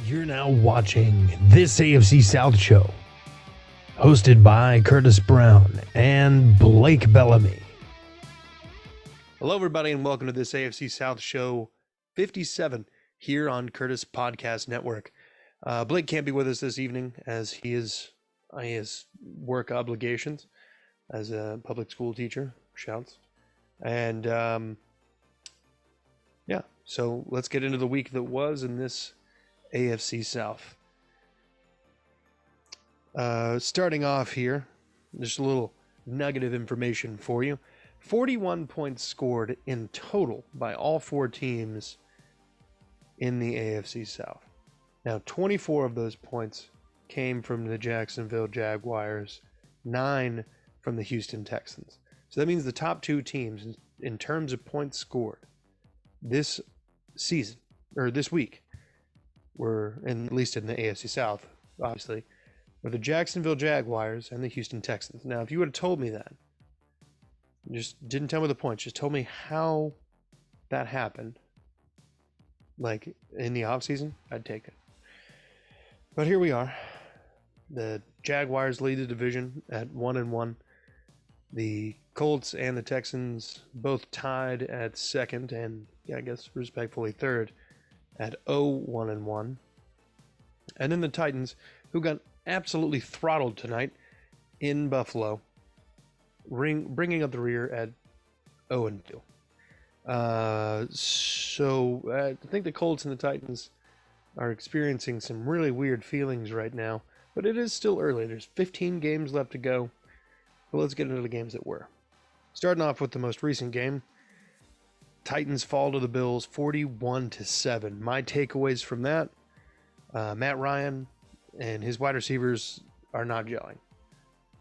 You're now watching This AFC South Show, hosted by Curtis Brown and Blake Bellamy. Hello, everybody, and welcome to This AFC South Show 57 here on Curtis Podcast Network. Blake can't be with us this evening as he has work obligations as a public school teacher, shouts. And so let's get into the week that was in this AFC South. Starting off here, just a little nugget of information for you. 41 points scored in total by all four teams in the AFC South. Now, 24 of those points came from the Jacksonville Jaguars, 9 from the Houston Texans. So that means the top two teams in terms of points scored this season, or this week, were, at least in the AFC South, obviously, were the Jacksonville Jaguars and the Houston Texans. Now, if you would have told me that, just didn't tell me the points, just told me how that happened, like in the offseason, I'd take it. But here we are. The Jaguars lead the division at 1-1. The Colts and the Texans both tied at second and, I guess, respectfully third at 0-1-1. And then the Titans, who got absolutely throttled tonight in Buffalo, bringing up the rear at 0-2. So I think the Colts and the Titans are experiencing some really weird feelings right now, but it is still early. There's 15 games left to go. But let's get into the games that were. Starting off with the most recent game, Titans fall to the Bills 41-7. My takeaways from that, Matt Ryan and his wide receivers are not gelling.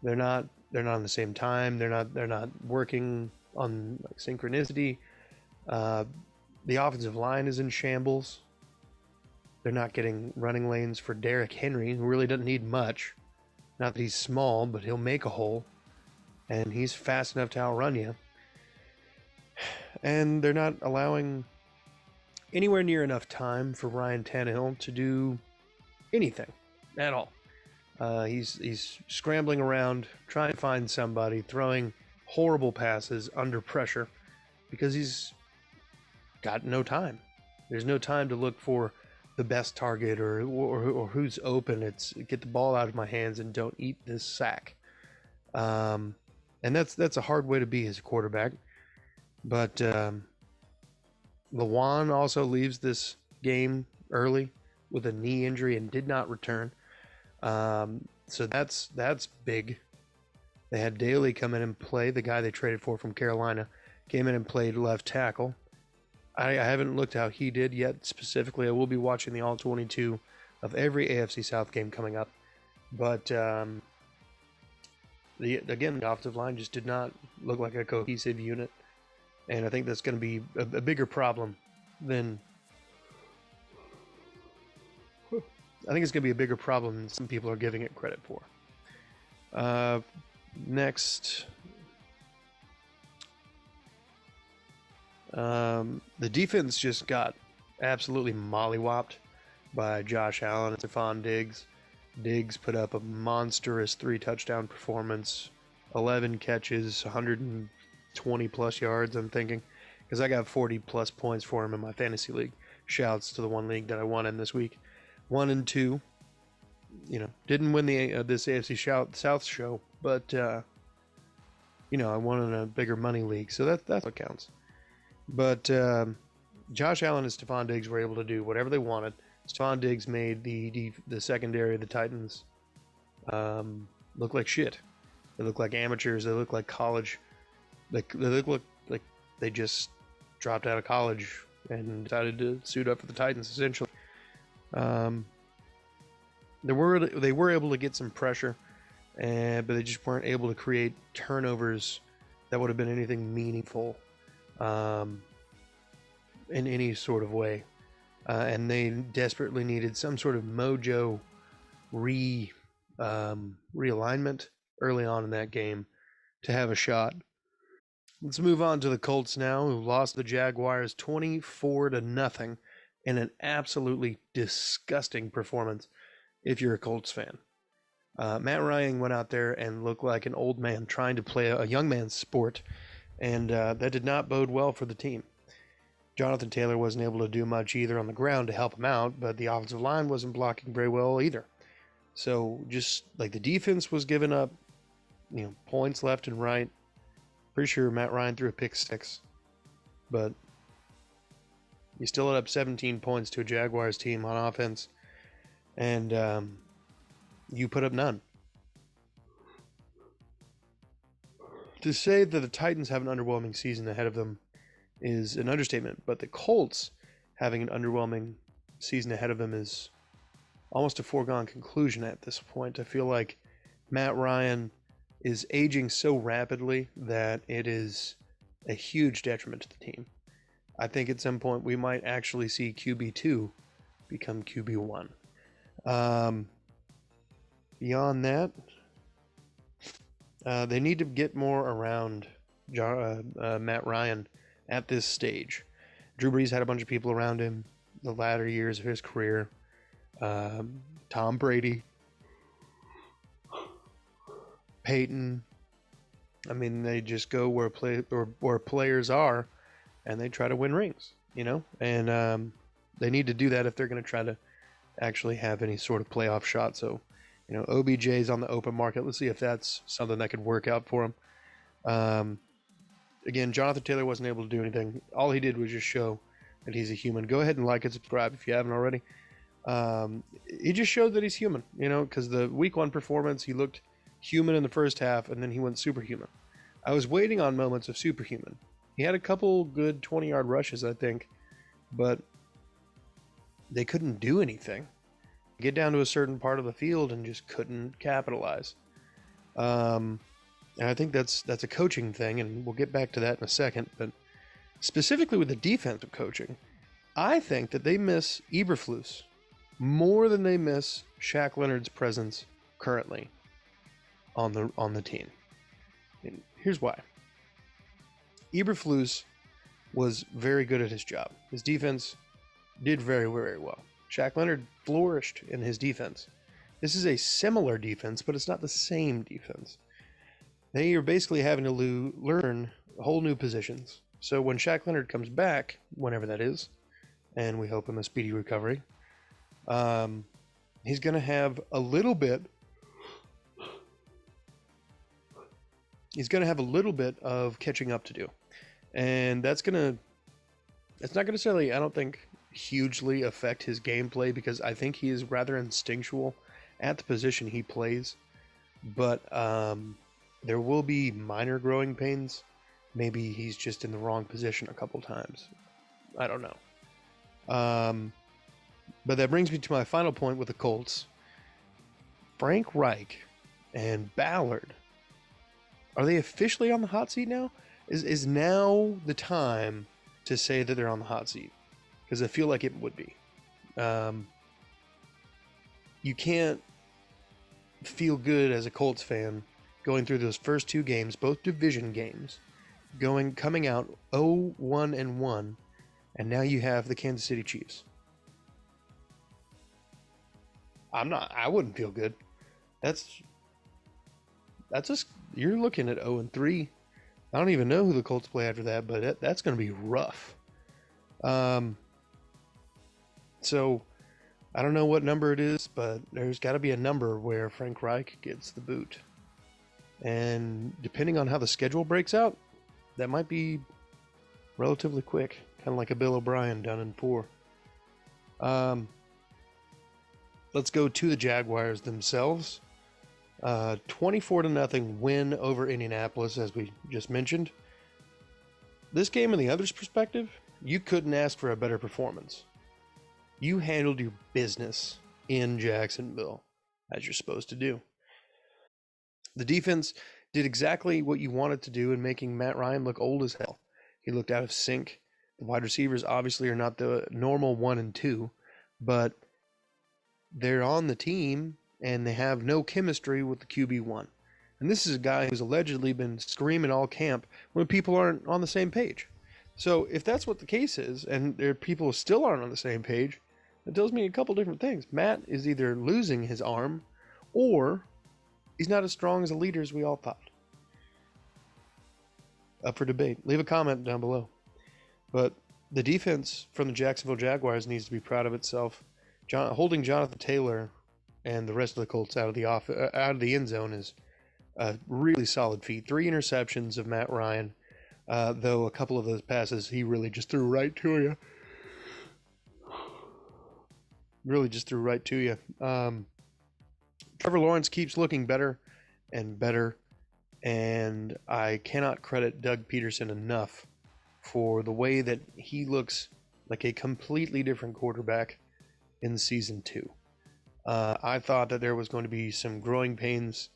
They're not on the same time. They're not working on synchronicity. The offensive line is in shambles. They're not getting running lanes for Derrick Henry, who really doesn't need much. Not that he's small, but he'll make a hole. And he's fast enough to outrun you. And they're not allowing anywhere near enough time for Ryan Tannehill to do anything at all. He's scrambling around, trying to find somebody, throwing horrible passes under pressure because he's got no time. There's no time to look for the best target or who's open. It's get the ball out of my hands and don't eat this sack. And that's a hard way to be as a quarterback. But Lewan also leaves this game early with a knee injury and did not return. So that's big. They had Daly come in and play. The guy they traded for from Carolina came in and played left tackle. I haven't looked how he did yet specifically. I will be watching the all 22 of every AFC South game coming up. But the offensive line just did not look like a cohesive unit. And I think that's going to be a bigger problem than... I think it's going to be a bigger problem than some people are giving it credit for. Next... the defense just got absolutely mollywopped by Josh Allen and Stephon Diggs. Diggs put up a monstrous 3-touchdown performance, 11 catches, 120-plus yards, I'm thinking, because I got 40-plus points for him in my fantasy league. Shouts to the one league that I won in this week. 1 and 2, didn't win the this AFC South show, but, I won in a bigger money league, so that's what counts. But Josh Allen and Stephon Diggs were able to do whatever they wanted. Stephon Diggs made the secondary of the Titans look like shit. They look like amateurs. They look like college. They look like they just dropped out of college and decided to suit up for the Titans, essentially. They were able to get some pressure, but they just weren't able to create turnovers that would have been anything meaningful in any sort of way. And they desperately needed some sort of mojo realignment early on in that game to have a shot. Let's move on to the Colts now, who lost the Jaguars 24-0 and an absolutely disgusting performance if you're a Colts fan. Matt Ryan went out there and looked like an old man trying to play a young man's sport, and that did not bode well for the team. Jonathan Taylor wasn't able to do much either on the ground to help him out, but the offensive line wasn't blocking very well either. So just like the defense was giving up, points left and right. Pretty sure Matt Ryan threw a pick six, but you still had up 17 points to a Jaguars team on offense, and you put up none. To say that the Titans have an underwhelming season ahead of them is an understatement, but the Colts having an underwhelming season ahead of them is almost a foregone conclusion at this point. I feel like Matt Ryan is aging so rapidly that it is a huge detriment to the team. I think at some point we might actually see QB2 become QB1. Beyond that, they need to get more around Matt Ryan at this stage. Drew Brees had a bunch of people around him the latter years of his career. Tom Brady, Peyton. I mean, they just go where players are, and they try to win rings, And they need to do that if they're going to try to actually have any sort of playoff shot. So, OBJ's on the open market. Let's see if that's something that could work out for him. Again, Jonathan Taylor wasn't able to do anything. All he did was just show that he's a human. Go ahead and like and subscribe if you haven't already. He just showed that he's human, because the week 1 performance, he looked human in the first half, and then he went superhuman. I was waiting on moments of superhuman. He had a couple good 20-yard rushes, I think, but they couldn't do anything. Get down to a certain part of the field and just couldn't capitalize. And I think that's a coaching thing, and we'll get back to that in a second. But specifically with the defensive coaching, I think that they miss Eberflus more than they miss Shaq Leonard's presence currently on the team. And here's why. Eberflus was very good at his job. His defense did very, very well. Shaq Leonard flourished in his defense. This is a similar defense, but it's not the same defense. They are basically having to learn whole new positions. So when Shaq Leonard comes back, whenever that is, and we hope him a speedy recovery, he's going to have a little bit. He's going to have a little bit of catching up to do, and it's not going to necessarily, I don't think, hugely affect his gameplay, because I think he is rather instinctual at the position he plays. But there will be minor growing pains. Maybe he's just in the wrong position a couple times. I don't know. But that brings me to my final point with the Colts. Frank Reich and Ballard, are they officially on the hot seat now? Is now the time to say that they're on the hot seat? Because I feel like it would be. You can't feel good as a Colts fan going through those first 2 games, both division games, coming out 0-1-1, and now you have the Kansas City Chiefs. I wouldn't feel good. That's just, you're looking at 0-3. I don't even know who the Colts play after that, but that's going to be rough. So I don't know what number it is, but there's got to be a number where Frank Reich gets the boot. And depending on how the schedule breaks out, that might be relatively quick, kind of like a Bill O'Brien down in 4. Let's go to the Jaguars themselves. 24-0 win over Indianapolis, as we just mentioned. This game, in the other's perspective, you couldn't ask for a better performance. You handled your business in Jacksonville, as you're supposed to do. The defense did exactly what you wanted to do in making Matt Ryan look old as hell. He looked out of sync. The wide receivers obviously are not the normal 1 and 2, but they're on the team and they have no chemistry with the QB1. And this is a guy who's allegedly been screaming all camp when people aren't on the same page. So if that's what the case is, and there people still aren't on the same page, that tells me a couple different things. Matt is either losing his arm, or he's not as strong as a leader as we all thought. Up for debate. Leave a comment down below. But the defense from the Jacksonville Jaguars needs to be proud of itself. Holding Jonathan Taylor and the rest of the Colts out of the end zone is a really solid feat. 3 interceptions of Matt Ryan, though a couple of those passes he really just threw right to you. Trevor Lawrence keeps looking better and better, and I cannot credit Doug Peterson enough for the way that he looks like a completely different quarterback in season 2. I thought that there was going to be some growing pains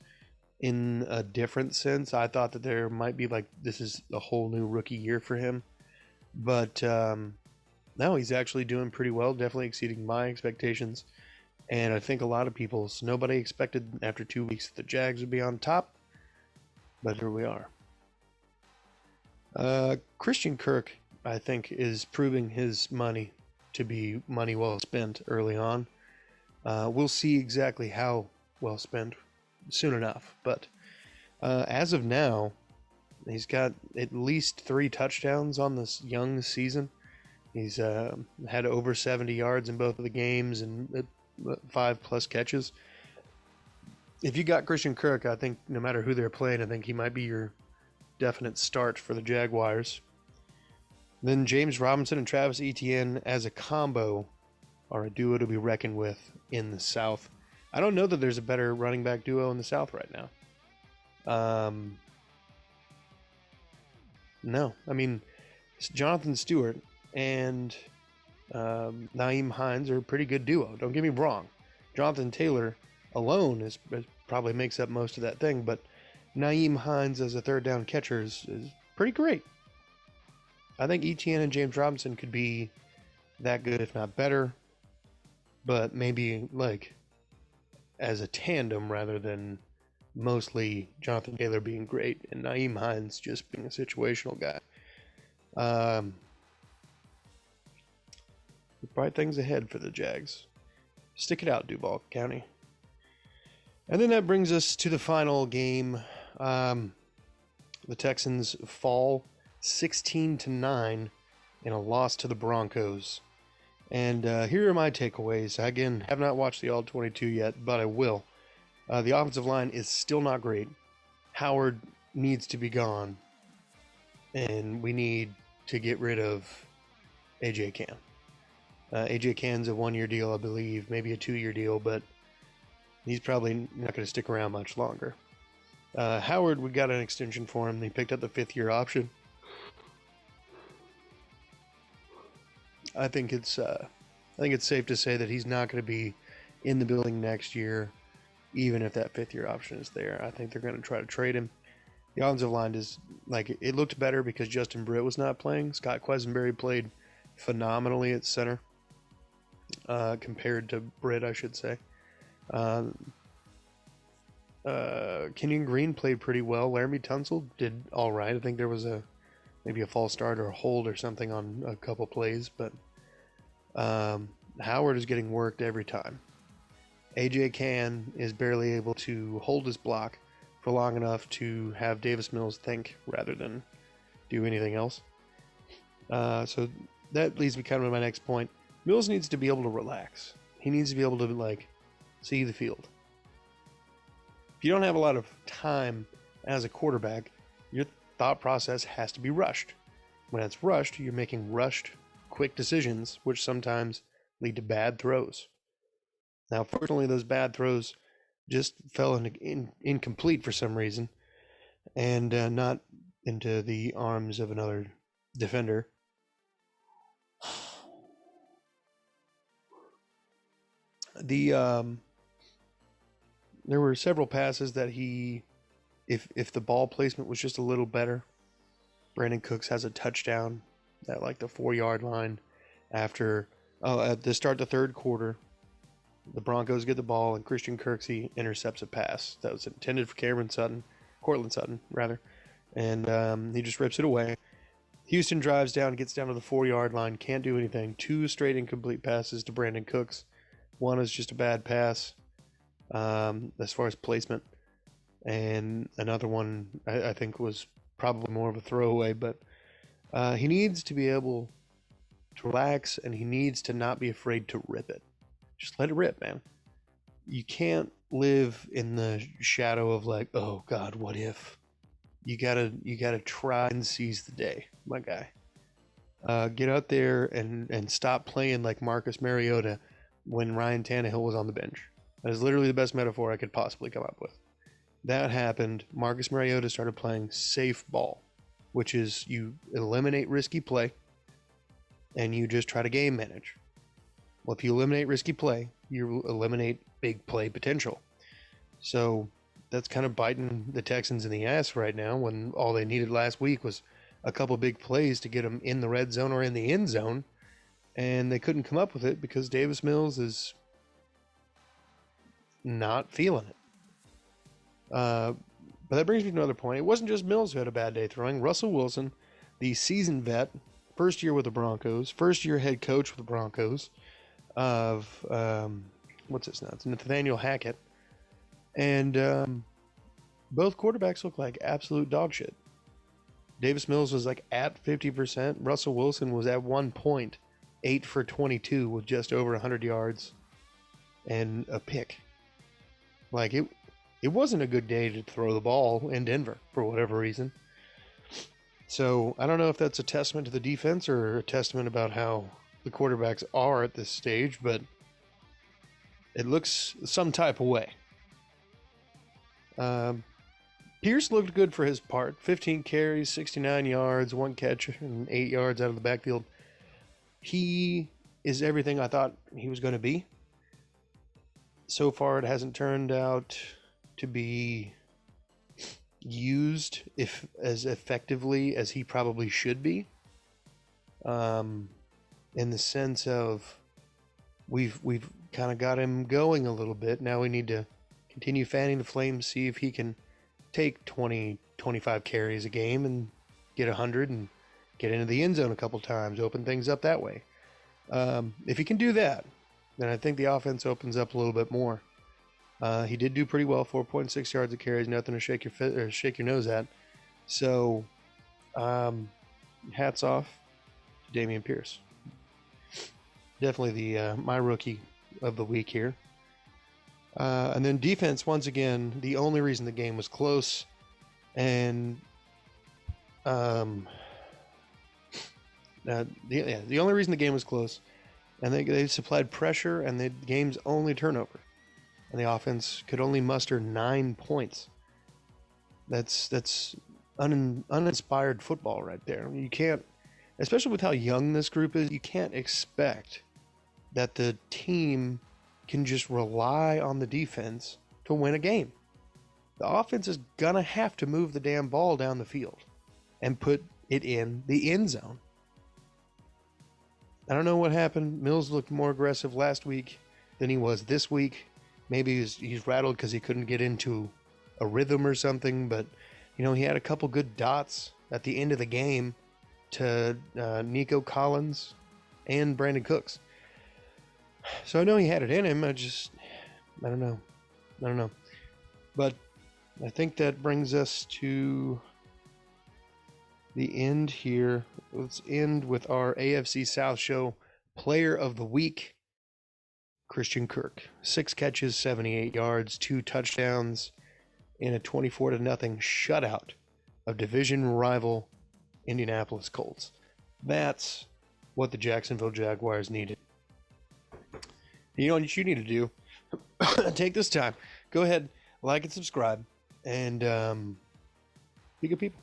in a different sense. I thought that there might be this is a whole new rookie year for him. But no, he's actually doing pretty well, definitely exceeding my expectations. And I think a lot of people's. Nobody expected after 2 weeks that the Jags would be on top. But here we are. Christian Kirk, I think, is proving his money to be money well spent early on. We'll see exactly how well spent soon enough. But as of now, he's got at least 3 touchdowns on this young season. He's had over 70 yards in both of the games and 5+ catches. If you got Christian Kirk, I think no matter who they're playing, I think he might be your definite start for the Jaguars. Then James Robinson and Travis Etienne as a combo are a duo to be reckoned with in the South. I don't know that there's a better running back duo in the South right now. No. I mean, Jonathan Stewart and Nyheim Hines are a pretty good duo. Don't get me wrong. Jonathan Taylor alone is probably makes up most of that thing, but Nyheim Hines as a third down catcher is pretty great. I think Etienne and James Robinson could be that good, if not better, but maybe as a tandem rather than mostly Jonathan Taylor being great and Nyheim Hines just being a situational guy. Bright things ahead for the Jags. Stick it out, Duval County. And then that brings us to the final game. The Texans fall 16-9 in a loss to the Broncos. And here are my takeaways. Again, have not watched the All-22 yet, but I will. The offensive line is still not great. Howard needs to be gone. And we need to get rid of A.J. Cann. A.J. Cann's a 1-year deal, I believe, maybe a 2-year deal, but he's probably not going to stick around much longer. Howard, we got an extension for him. They picked up the 5th-year option. I think it's safe to say that he's not going to be in the building next year, even if that 5th-year option is there. I think they're going to try to trade him. The offensive line is it looked better because Justin Britt was not playing. Scott Quesenberry played phenomenally at center compared to Britt, I should say. Kenyon Green played pretty well. Laramie Tunsil did all right. I think there was maybe a false start or a hold or something on a couple plays, but Howard is getting worked every time. A.J. Cann is barely able to hold his block for long enough to have Davis Mills think rather than do anything else. So that leads me kind of to my next point. Mills needs to be able to relax. He needs to be able to see the field. If you don't have a lot of time as a quarterback, your thought process has to be rushed. When it's rushed, you're making rushed, quick decisions, which sometimes lead to bad throws. Now, fortunately, those bad throws just fell incomplete for some reason, and not into the arms of another defender. There were several passes that if the ball placement was just a little better, Brandon Cooks has a touchdown at the 4-yard line after at the start of the 3rd quarter. The Broncos get the ball and Christian Kirksey intercepts a pass that was intended for Courtland Sutton, and he just rips it away. Houston drives down, gets down to the 4-yard line, can't do anything. 2 straight incomplete passes to Brandon Cooks. One is just a bad pass as far as placement. And another one I think was probably more of a throwaway. But he needs to be able to relax, and he needs to not be afraid to rip it. Just let it rip, man. You can't live in the shadow of like, oh God, what if? You gotta try and seize the day, my guy. Get out there and stop playing like Marcus Mariota when Ryan Tannehill was on the bench. That is literally the best metaphor I could possibly come up with. That happened. Marcus Mariota started playing safe ball, which is you eliminate risky play and you just try to game manage. Well, if you eliminate risky play, you eliminate big play potential. So that's kind of biting the Texans in the ass right now when all they needed last week was a couple big plays to get them in the red zone or in the end zone, and they couldn't come up with it because Davis Mills is not feeling it. But that brings me to another point. It wasn't just Mills who had a bad day throwing. Russell Wilson, the seasoned vet, first year with the Broncos, first year head coach with the Broncos of, what's his name? It's Nathaniel Hackett. And both quarterbacks look like absolute dog shit. Davis Mills was like at 50%. Russell Wilson was at 1 point, 8 for 22 with just over 100 yards and a pick. Like it wasn't a good day to throw the ball in Denver for whatever reason. So I don't know if that's a testament to the defense or a testament about how the quarterbacks are at this stage, but it looks some type of way. Pierce looked good for his part. 15 carries, 69 yards, 1 catch, and 8 yards out of the backfield. He is everything I thought he was going to be. So far, it hasn't turned out to be used as effectively as he probably should be. In the sense of we've kind of got him going a little bit. Now we need to continue fanning the flames, see if he can take 20, 25 carries a game and get 100 and get into the end zone a couple times, open things up that way. If he can do that, then I think the offense opens up a little bit more. He did do pretty well, 4.6 yards of carries, nothing to shake your nose at. So, hats off to Dameon Pierce. Definitely my rookie of the week here. And then defense, once again, the only reason the game was close, and the only reason the game was close, and they supplied pressure, and the game's only turnover, and the offense could only muster 9 points. That's uninspired football right there. You can't, especially with how young this group is, you can't expect that the team can just rely on the defense to win a game. The offense is gonna have to move the damn ball down the field and put it in the end zone. I don't know what happened. Mills looked more aggressive last week than he was this week. Maybe he's rattled because he couldn't get into a rhythm or something, but he had a couple good dots at the end of the game to Nico Collins and Brandon Cooks. So I know he had it in him. I don't know. But I think that brings us to the end here. Let's end with our AFC South show. Player of the week, Christian Kirk. 6 catches, 78 yards, 2 touchdowns in a 24-0 shutout of division rival Indianapolis Colts. That's what the Jacksonville Jaguars needed. You know what you need to do? Take this time. Go ahead, like and subscribe, and be good people.